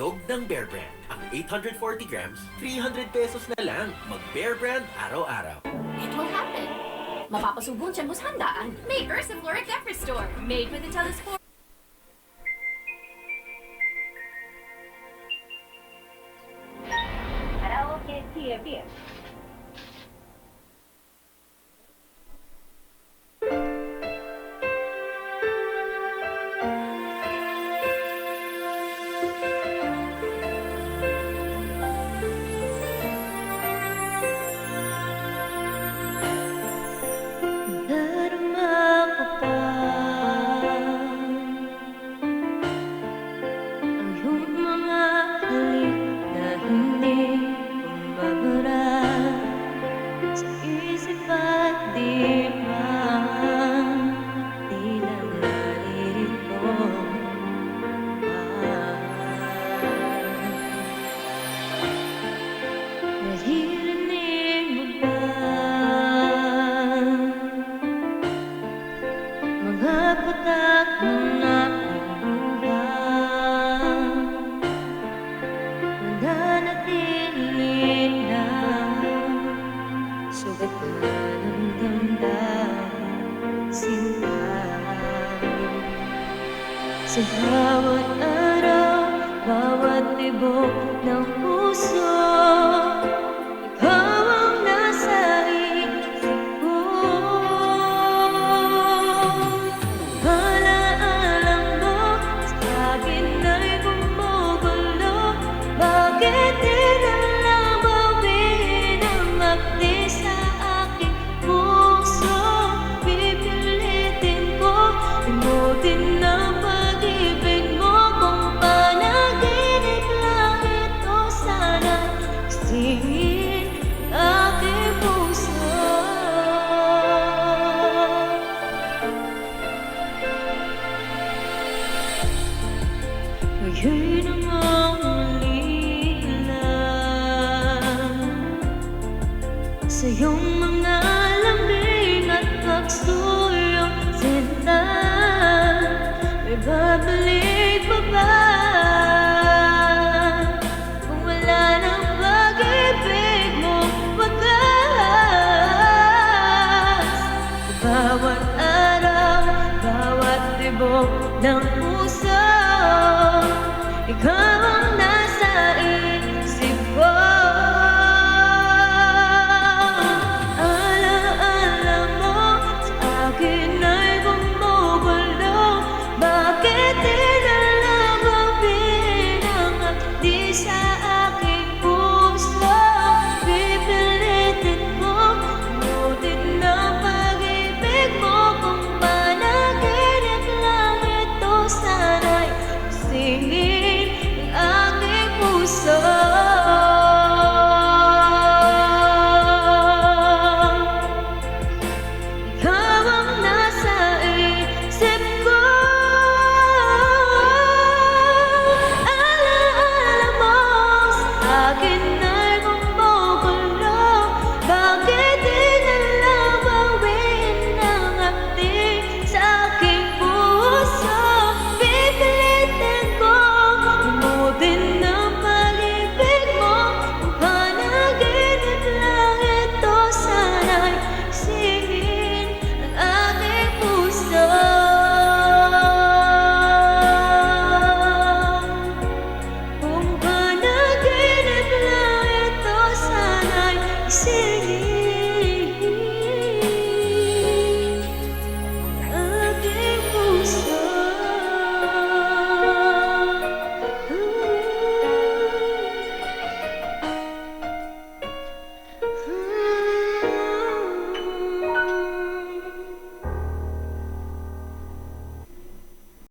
handog ng Bear Brand. Ang 840 grams, 300 pesos na lang. Mag-Bear Brand araw-araw. It will happen. Mapapasubong siya mo sa handaan. May Ursiflora Depth Restore, made with the telescope. Karaoke TV. Darama ko pa ang iyong mga halik na hindi bumabara sa isip at diman. Di na naririto naririnig mo ba mga patak ng aking buhay? Nananatili na sugat na ng damdamin, sinta. Sa bawat araw, bawat tibok ng puso, ikaw ang nasa isip ko. Alaala mo sa akin ay gumugulo. Bakit di na lang bawiin ang akdi sa aking puso? Pipilitin ko limutin ang pag-ibig mo. Kung panaginip lang ito, sana kasingin aking puso. Ngayon namang muli lang sa iyong mga lambing at pagsulong sinta. May babalik pa ba kung wala ng pag-ibig mong wagas? Sa bawat araw, bawat tibok ng puso, ikaw ang nasa